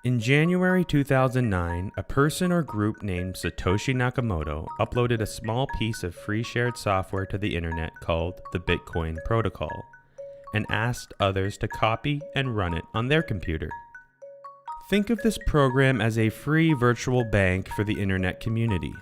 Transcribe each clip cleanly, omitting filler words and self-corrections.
In January 2009, a person or group named Satoshi Nakamoto uploaded a small piece of free shared software to the internet called the Bitcoin Protocol and asked others to copy and run it on their computer. Think of this program as a free virtual bank for the internet community.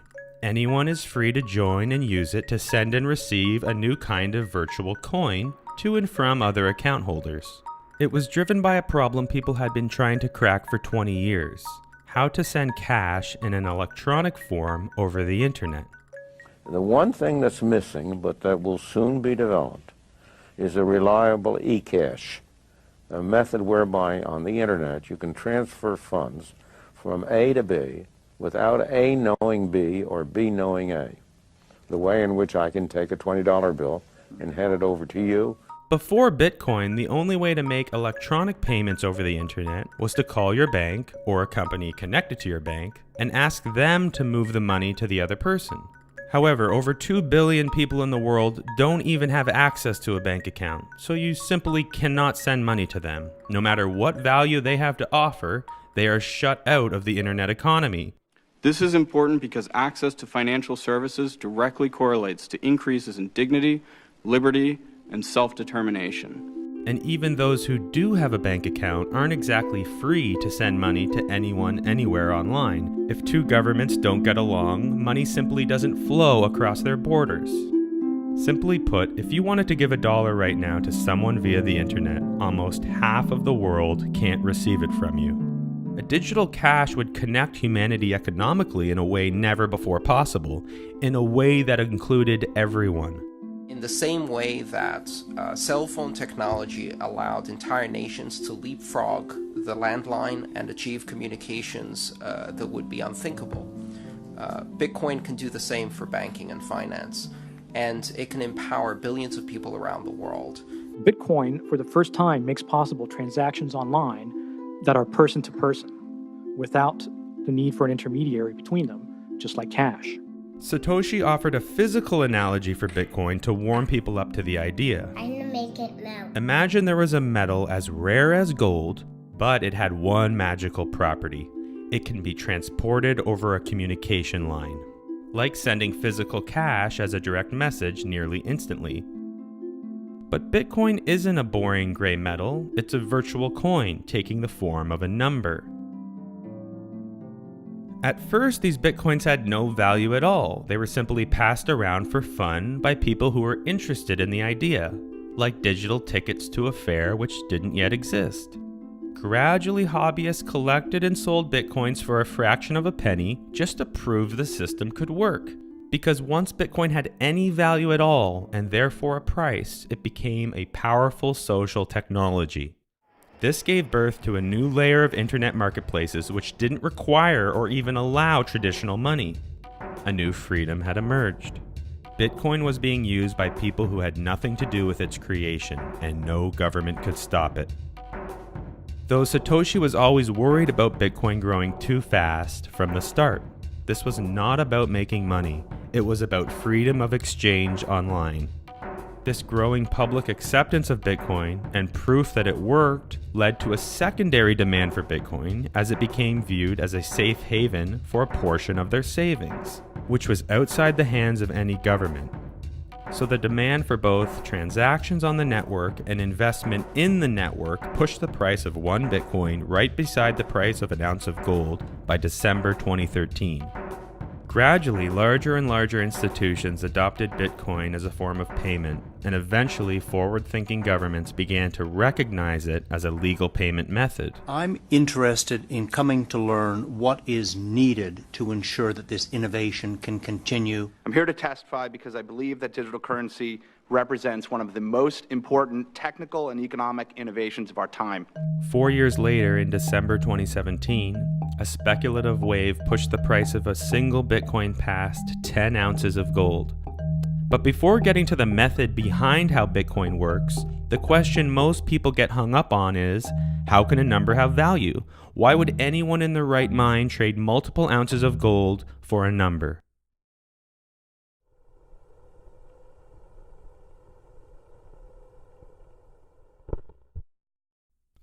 Anyone is free to join and use it to send and receive a new kind of virtual coin to and from other account holders. It was driven by a problem people had been trying to crack for 20 years: how to send cash in an electronic form over the internet. The one thing that's missing, but that will soon be developed, is a reliable e-cash, a method whereby on the internet you can transfer funds from A to B without A knowing B or B knowing A. The way in which I can take a $20 bill and hand it over to you. Before Bitcoin, the only way to make electronic payments over the internet was to call your bank or a company connected to your bank and ask them to move the money to the other person. However, over 2 billion people in the world don't even have access to a bank account, so you simply cannot send money to them. No matter what value they have to offer, they are shut out of the internet economy. This is important because access to financial services directly correlates to increases in dignity, liberty, and self-determination. And even those who do have a bank account aren't exactly free to send money to anyone anywhere online. If two governments don't get along, money simply doesn't flow across their borders. Simply put, if you wanted to give $1 right now to someone via the internet, almost half of the world can't receive it from you. A digital cash would connect humanity economically in a way never before possible, in a way that included everyone. In the same way that cell phone technology allowed entire nations to leapfrog the landline and achieve communications that would be unthinkable, Bitcoin can do the same for banking and finance, and it can empower billions of people around the world. Bitcoin, for the first time, makes possible transactions online that are person to person, without the need for an intermediary between them, just like cash. Satoshi offered a physical analogy for Bitcoin to warm people up to the idea. I'm gonna make it melt. Imagine there was a metal as rare as gold, but it had one magical property. It can be transported over a communication line, like sending physical cash as a direct message nearly instantly. But Bitcoin isn't a boring gray metal, it's a virtual coin taking the form of a number. At first, these Bitcoins had no value at all. They were simply passed around for fun by people who were interested in the idea, like digital tickets to a fair which didn't yet exist. Gradually, hobbyists collected and sold Bitcoins for a fraction of a penny just to prove the system could work. Because once Bitcoin had any value at all, and therefore a price, it became a powerful social technology. This gave birth to a new layer of internet marketplaces which didn't require or even allow traditional money. A new freedom had emerged. Bitcoin was being used by people who had nothing to do with its creation, and no government could stop it. Though Satoshi was always worried about Bitcoin growing too fast from the start, this was not about making money. It was about freedom of exchange online. This growing public acceptance of Bitcoin and proof that it worked led to a secondary demand for Bitcoin as it became viewed as a safe haven for a portion of their savings, which was outside the hands of any government. So the demand for both transactions on the network and investment in the network pushed the price of one Bitcoin right beside the price of an ounce of gold by December 2013. Gradually, larger and larger institutions adopted Bitcoin as a form of payment, and eventually forward-thinking governments began to recognize it as a legal payment method. I'm interested in coming to learn what is needed to ensure that this innovation can continue. I'm here to testify because I believe that digital currency represents one of the most important technical and economic innovations of our time. 4 years later, in December 2017, a speculative wave pushed the price of a single Bitcoin past 10 ounces of gold. But before getting to the method behind how Bitcoin works, the question most people get hung up on is, how can a number have value? Why would anyone in their right mind trade multiple ounces of gold for a number?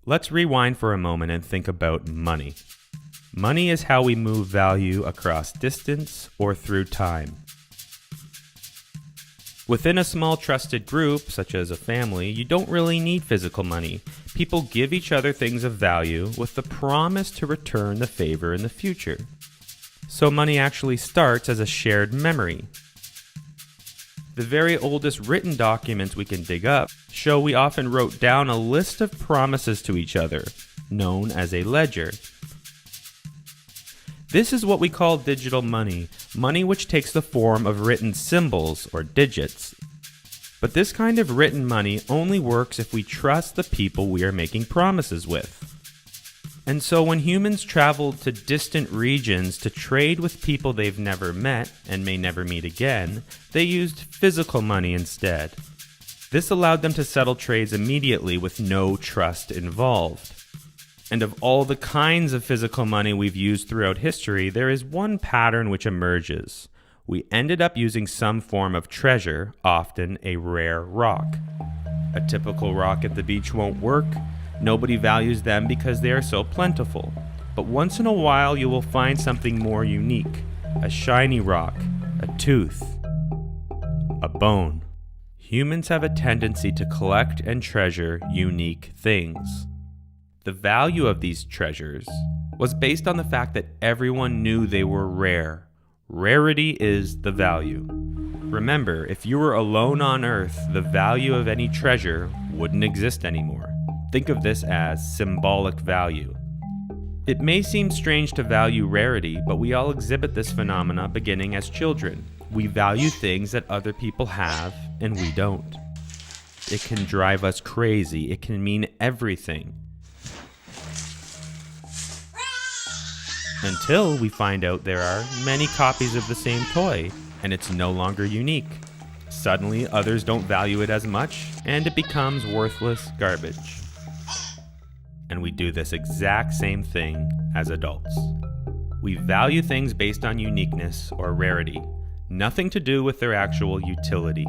Let's rewind for a moment and think about money. Money is how we move value across distance or through time. Within a small trusted group, such as a family, you don't really need physical money. People give each other things of value with the promise to return the favor in the future. So money actually starts as a shared memory. The very oldest written documents we can dig up show we often wrote down a list of promises to each other, known as a ledger. This is what we call digital money, money which takes the form of written symbols or digits. But this kind of written money only works if we trust the people we are making promises with. And so when humans traveled to distant regions to trade with people they've never met and may never meet again, they used physical money instead. This allowed them to settle trades immediately with no trust involved. And of all the kinds of physical money we've used throughout history, there is one pattern which emerges. We ended up using some form of treasure, often a rare rock. A typical rock at the beach won't work. Nobody values them because they are so plentiful. But once in a while you will find something more unique. A shiny rock, a tooth, a bone. Humans have a tendency to collect and treasure unique things. The value of these treasures was based on the fact that everyone knew they were rare. Rarity is the value. Remember, if you were alone on Earth, the value of any treasure wouldn't exist anymore. Think of this as symbolic value. It may seem strange to value rarity, but we all exhibit this phenomena beginning as children. We value things that other people have and we don't. It can drive us crazy. It can mean everything. Until we find out there are many copies of the same toy, and it's no longer unique. Suddenly, others don't value it as much, and it becomes worthless garbage. And we do this exact same thing as adults. We value things based on uniqueness or rarity, nothing to do with their actual utility.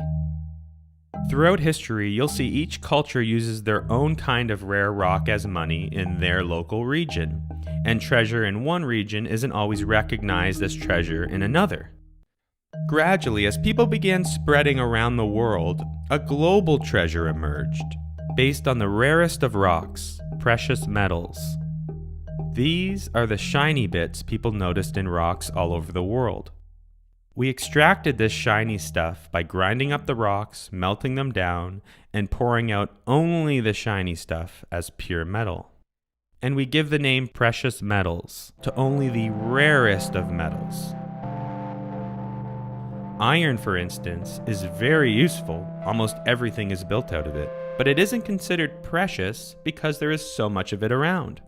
Throughout history, you'll see each culture uses their own kind of rare rock as money in their local region, and treasure in one region isn't always recognized as treasure in another. Gradually, as people began spreading around the world, a global treasure emerged, based on the rarest of rocks, precious metals. These are the shiny bits people noticed in rocks all over the world. We extracted this shiny stuff by grinding up the rocks, melting them down, and pouring out only the shiny stuff as pure metal. And we give the name precious metals to only the rarest of metals. Iron, for instance, is very useful. Almost everything is built out of it. But it isn't considered precious because there is so much of it around.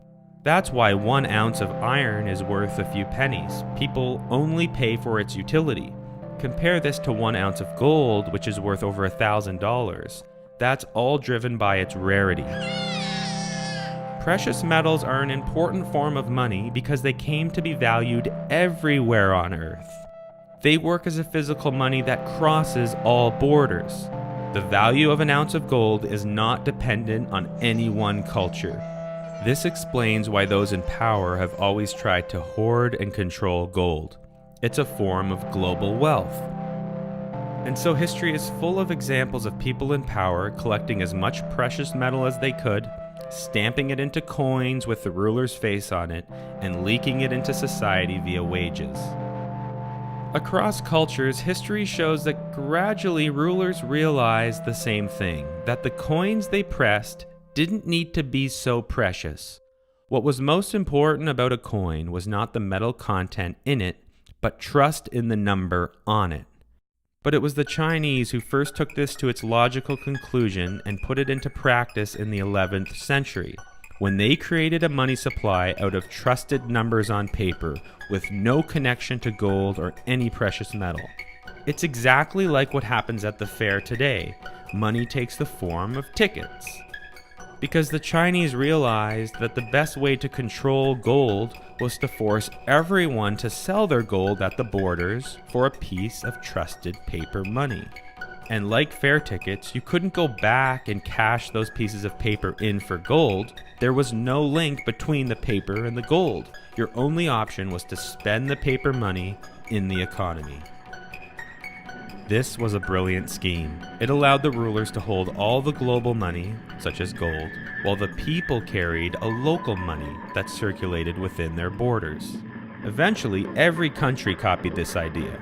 That's why 1 ounce of iron is worth a few pennies. People only pay for its utility. Compare this to 1 ounce of gold, which is worth over $1,000. That's all driven by its rarity. Precious metals are an important form of money because they came to be valued everywhere on Earth. They work as a physical money that crosses all borders. The value of an ounce of gold is not dependent on any one culture. This explains why those in power have always tried to hoard and control gold. It's a form of global wealth. And so history is full of examples of people in power collecting as much precious metal as they could, stamping it into coins with the ruler's face on it, and leaking it into society via wages. Across cultures, history shows that gradually rulers realized the same thing, that the coins they pressed didn't need to be so precious. What was most important about a coin was not the metal content in it, but trust in the number on it. But it was the Chinese who first took this to its logical conclusion and put it into practice in the 11th century, when they created a money supply out of trusted numbers on paper with no connection to gold or any precious metal. It's exactly like what happens at the fair today. Money takes the form of tickets. Because the Chinese realized that the best way to control gold was to force everyone to sell their gold at the borders for a piece of trusted paper money. And like fare tickets, you couldn't go back and cash those pieces of paper in for gold. There was no link between the paper and the gold. Your only option was to spend the paper money in the economy. This was a brilliant scheme. It allowed the rulers to hold all the global money, such as gold, while the people carried a local money that circulated within their borders. Eventually, every country copied this idea.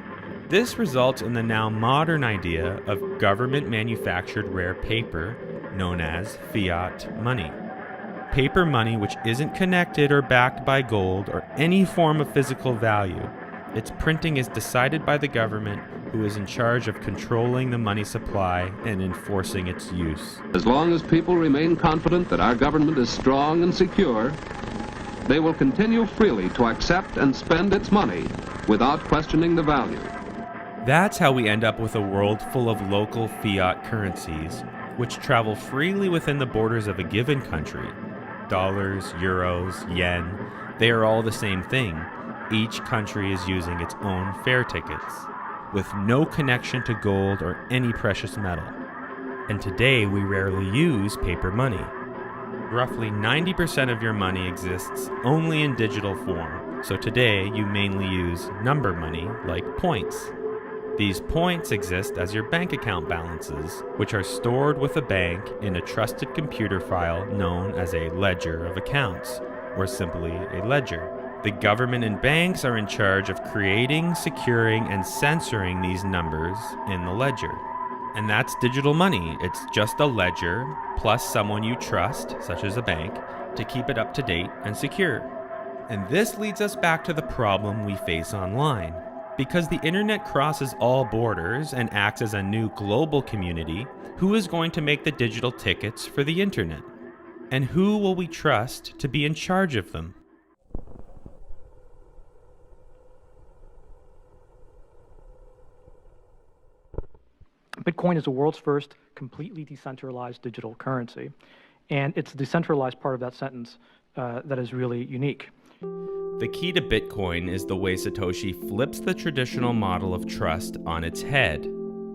This results in the now modern idea of government-manufactured rare paper, known as fiat money. Paper money which isn't connected or backed by gold or any form of physical value. Its printing is decided by the government, who is in charge of controlling the money supply and enforcing its use. As long as people remain confident that our government is strong and secure, they will continue freely to accept and spend its money without questioning the value. That's how we end up with a world full of local fiat currencies, which travel freely within the borders of a given country. Dollars, euros, yen, they are all the same thing. Each country is using its own fare tickets, with no connection to gold or any precious metal. And today we rarely use paper money. Roughly 90% of your money exists only in digital form, so today you mainly use number money like points. These points exist as your bank account balances, which are stored with a bank in a trusted computer file known as a ledger of accounts, or simply a ledger. The government and banks are in charge of creating, securing, and censoring these numbers in the ledger. And that's digital money. It's just a ledger plus someone you trust, such as a bank, to keep it up to date and secure. And this leads us back to the problem we face online. Because the internet crosses all borders and acts as a new global community, who is going to make the digital tickets for the internet? And who will we trust to be in charge of them? Bitcoin is the world's first completely decentralized digital currency. And it's the decentralized part of that sentence that is really unique. The key to Bitcoin is the way Satoshi flips the traditional model of trust on its head.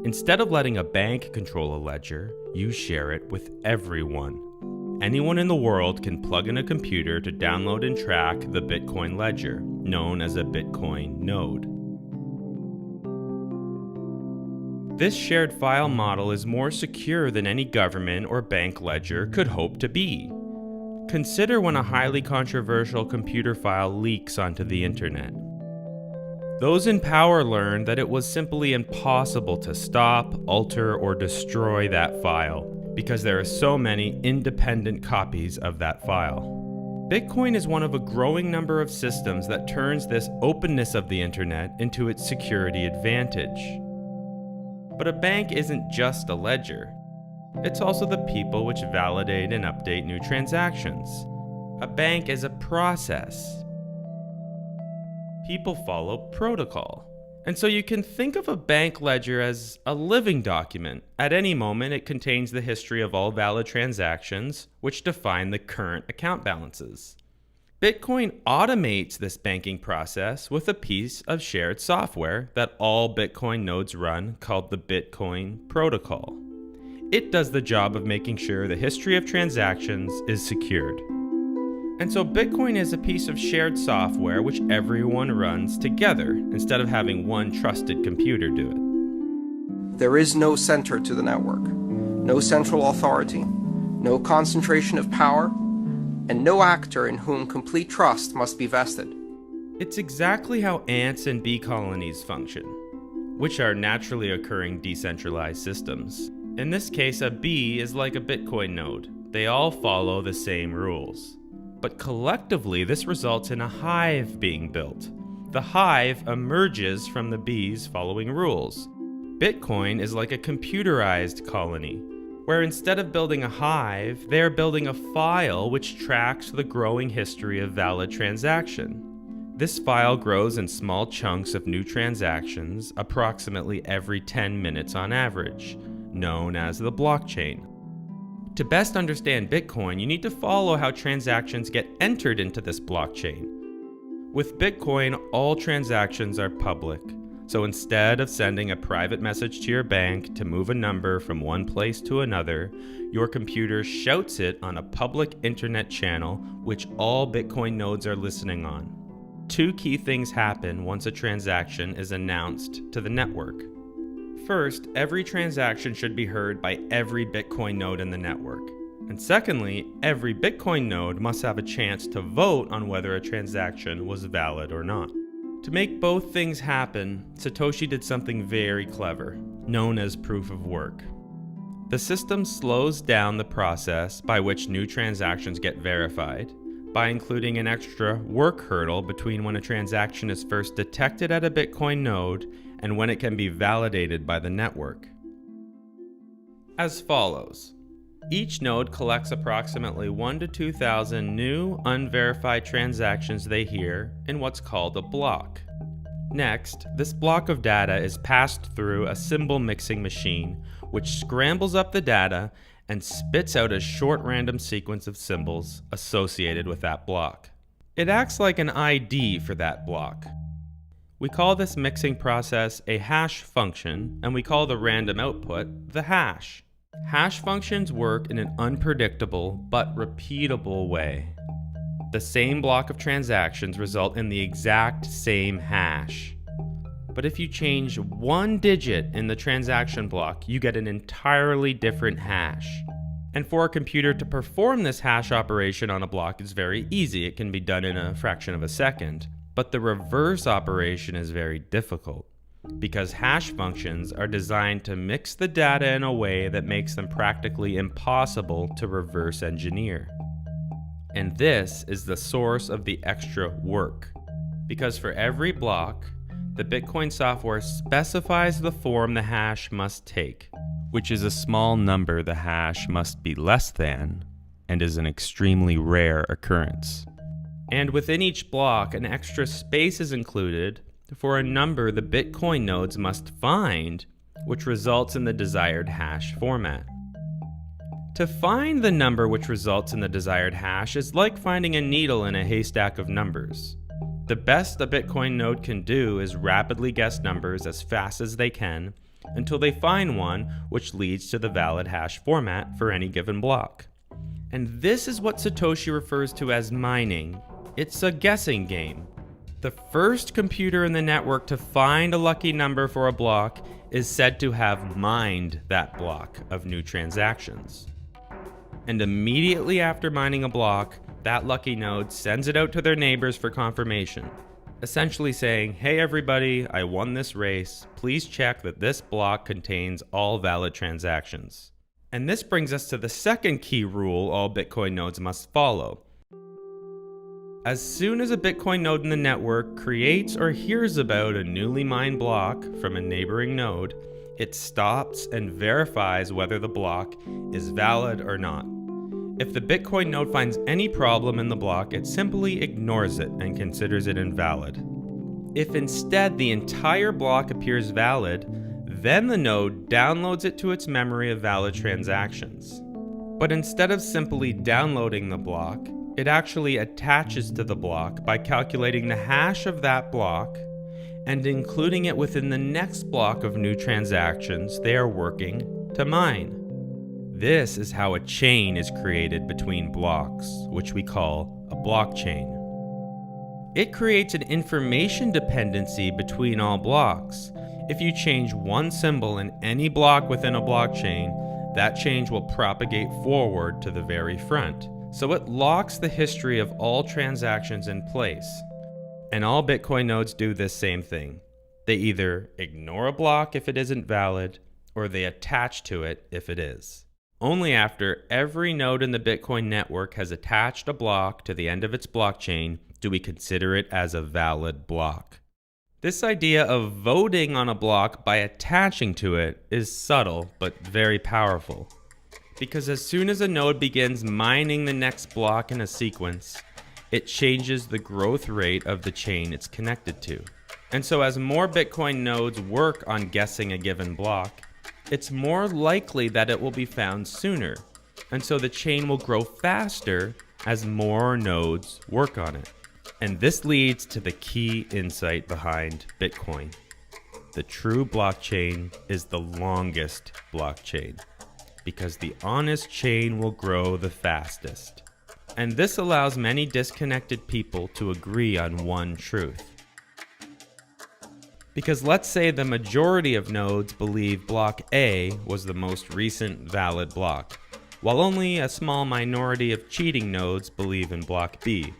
Instead of letting a bank control a ledger, you share it with everyone. Anyone in the world can plug in a computer to download and track the Bitcoin ledger, known as a Bitcoin node. This shared file model is more secure than any government or bank ledger could hope to be. Consider when a highly controversial computer file leaks onto the internet. Those in power learned that it was simply impossible to stop, alter, or destroy that file because there are so many independent copies of that file. Bitcoin is one of a growing number of systems that turns this openness of the internet into its security advantage. But a bank isn't just a ledger. It's also the people which validate and update new transactions. A bank is a process. People follow protocol. And so you can think of a bank ledger as a living document. At any moment, it contains the history of all valid transactions, which define the current account balances. Bitcoin automates this banking process with a piece of shared software that all Bitcoin nodes run called the Bitcoin protocol. It does the job of making sure the history of transactions is secured. And so Bitcoin is a piece of shared software which everyone runs together instead of having one trusted computer do it. There is no center to the network, no central authority, no concentration of power, and no actor in whom complete trust must be vested. It's exactly how ants and bee colonies function, which are naturally occurring decentralized systems. In this case, a bee is like a Bitcoin node. They all follow the same rules. But collectively, this results in a hive being built. The hive emerges from the bees following rules. Bitcoin is like a computerized colony, where instead of building a hive, they are building a file which tracks the growing history of valid transaction. This file grows in small chunks of new transactions approximately every 10 minutes on average, known as the blockchain. To best understand Bitcoin, you need to follow how transactions get entered into this blockchain. With Bitcoin, all transactions are public, So instead of sending a private message to your bank to move a number from one place to another, your computer shouts it on a public internet channel which all Bitcoin nodes are listening on. Two key things happen once a transaction is announced to the network. First, every transaction should be heard by every Bitcoin node in the network. And secondly, every Bitcoin node must have a chance to vote on whether a transaction was valid or not. To make both things happen, Satoshi did something very clever, known as proof of work. The system slows down the process by which new transactions get verified by including an extra work hurdle between when a transaction is first detected at a Bitcoin node and when it can be validated by the network. As follows. Each node collects approximately 1,000 to 2,000 new, unverified transactions they hear in what's called a block. Next, this block of data is passed through a symbol mixing machine, which scrambles up the data and spits out a short random sequence of symbols associated with that block. It acts like an ID for that block. We call this mixing process a hash function, and we call the random output the hash. Hash functions work in an unpredictable but repeatable way. The same block of transactions result in the exact same hash. But if you change one digit in the transaction block, you get an entirely different hash. And for a computer to perform this hash operation on a block is very easy. It can be done in a fraction of a second. But the reverse operation is very difficult, because hash functions are designed to mix the data in a way that makes them practically impossible to reverse engineer. And this is the source of the extra work, because for every block, the Bitcoin software specifies the form the hash must take, which is a small number the hash must be less than, and is an extremely rare occurrence. And within each block, an extra space is included for a number the Bitcoin nodes must find, which results in the desired hash format. To find the number which results in the desired hash is like finding a needle in a haystack of numbers. The best a Bitcoin node can do is rapidly guess numbers as fast as they can until they find one which leads to the valid hash format for any given block. And this is what Satoshi refers to as mining. It's a guessing game. The first computer in the network to find a lucky number for a block is said to have mined that block of new transactions. And immediately after mining a block, that lucky node sends it out to their neighbors for confirmation, essentially saying, "Hey everybody, I won this race. Please check that this block contains all valid transactions." And this brings us to the second key rule all Bitcoin nodes must follow. As soon as a Bitcoin node in the network creates or hears about a newly mined block from a neighboring node, it stops and verifies whether the block is valid or not. If the Bitcoin node finds any problem in the block, it simply ignores it and considers it invalid. If instead the entire block appears valid, then the node downloads it to its memory of valid transactions. But instead of simply downloading the block, it actually attaches to the block by calculating the hash of that block and including it within the next block of new transactions they are working to mine. This is how a chain is created between blocks, which we call a blockchain. It creates an information dependency between all blocks. If you change one symbol in any block within a blockchain, that change will propagate forward to the very front. So it locks the history of all transactions in place. And all Bitcoin nodes do this same thing. They either ignore a block if it isn't valid, or they attach to it if it is. Only after every node in the Bitcoin network has attached a block to the end of its blockchain do we consider it as a valid block. This idea of voting on a block by attaching to it is subtle but very powerful. Because as soon as a node begins mining the next block in a sequence, it changes the growth rate of the chain it's connected to. And so as more Bitcoin nodes work on guessing a given block, it's more likely that it will be found sooner. And so the chain will grow faster as more nodes work on it. And this leads to the key insight behind Bitcoin. the true blockchain is the longest blockchain, because the honest chain will grow the fastest. And this allows many disconnected people to agree on one truth. Because let's say the majority of nodes believe block A was the most recent valid block, while only a small minority of cheating nodes believe in block B.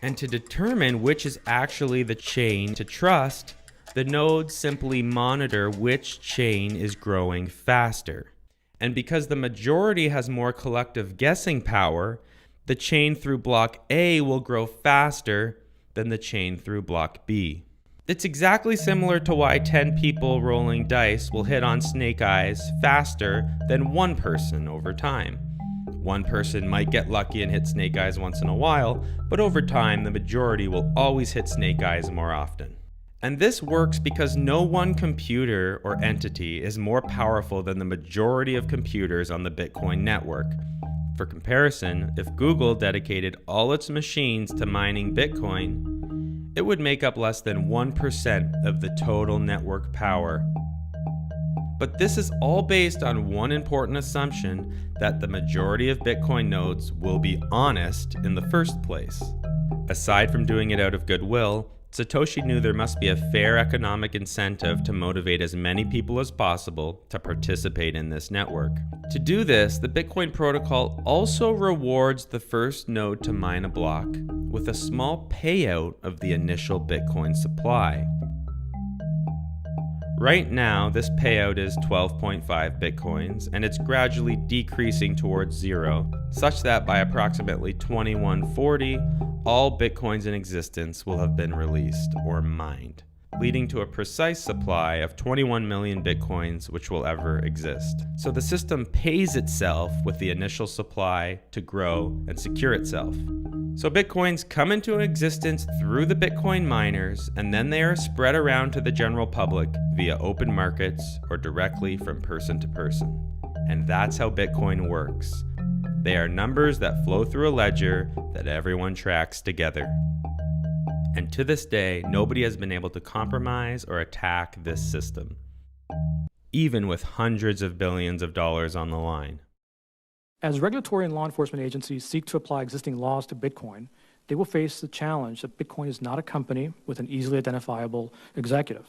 And to determine which is actually the chain to trust, the nodes simply monitor which chain is growing faster. And because the majority has more collective guessing power, the chain through block A will grow faster than the chain through block B. It's exactly similar to why 10 people rolling dice will hit on snake eyes faster than one person over time. One person might get lucky and hit snake eyes once in a while, but over time the majority will always hit snake eyes more often. And this works because no one computer or entity is more powerful than the majority of computers on the Bitcoin network. For comparison, if Google dedicated all its machines to mining Bitcoin, it would make up less than 1% of the total network power. But this is all based on one important assumption, that the majority of Bitcoin nodes will be honest in the first place. Aside from doing it out of goodwill, Satoshi knew there must be a fair economic incentive to motivate as many people as possible to participate in this network. To do this, the Bitcoin protocol also rewards the first node to mine a block with a small payout of the initial Bitcoin supply. Right now, this payout is 12.5 Bitcoins, and it's gradually decreasing towards zero, such that by approximately 2140, all Bitcoins in existence will have been released or mined, leading to a precise supply of 21 million Bitcoins which will ever exist. So the system pays itself with the initial supply to grow and secure itself. So Bitcoins come into existence through the Bitcoin miners, and then they are spread around to the general public via open markets or directly from person to person. And that's how Bitcoin works. They are numbers that flow through a ledger that everyone tracks together. And to this day, nobody has been able to compromise or attack this system, even with hundreds of billions of dollars on the line. As regulatory and law enforcement agencies seek to apply existing laws to Bitcoin, they will face the challenge that Bitcoin is not a company with an easily identifiable executive,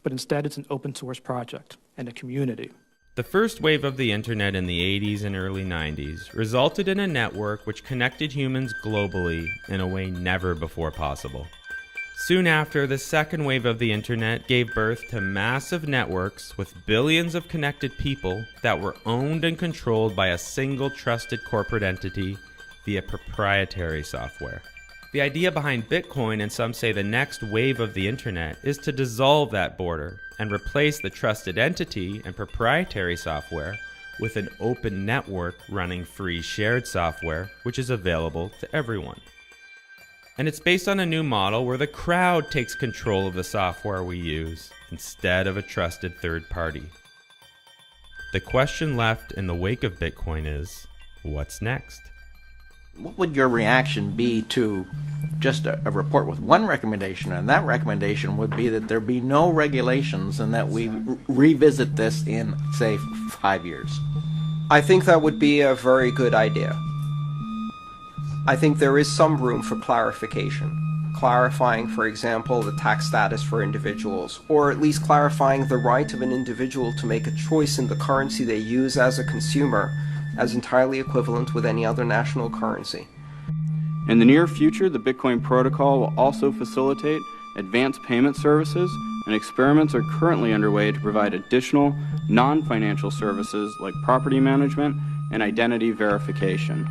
but instead it's an open source project and a community. The first wave of the internet in the 80s and early 90s resulted in a network which connected humans globally in a way never before possible. Soon after, the second wave of the internet gave birth to massive networks with billions of connected people that were owned and controlled by a single trusted corporate entity via proprietary software. The idea behind Bitcoin, and some say the next wave of the internet, is to dissolve that border and replace the trusted entity and proprietary software with an open network running free shared software, which is available to everyone. And it's based on a new model where the crowd takes control of the software we use instead of a trusted third party. The question left in the wake of Bitcoin is, what's next? What would your reaction be to just a report with one recommendation, and that recommendation would be that there be no regulations and that we revisit this in, say, 5 years? I think that would be a very good idea. I think there is some room for clarification. Clarifying, for example, the tax status for individuals, or at least clarifying the right of an individual to make a choice in the currency they use as a consumer as entirely equivalent with any other national currency. In the near future, the Bitcoin protocol will also facilitate advanced payment services, and experiments are currently underway to provide additional non-financial services like property management and identity verification.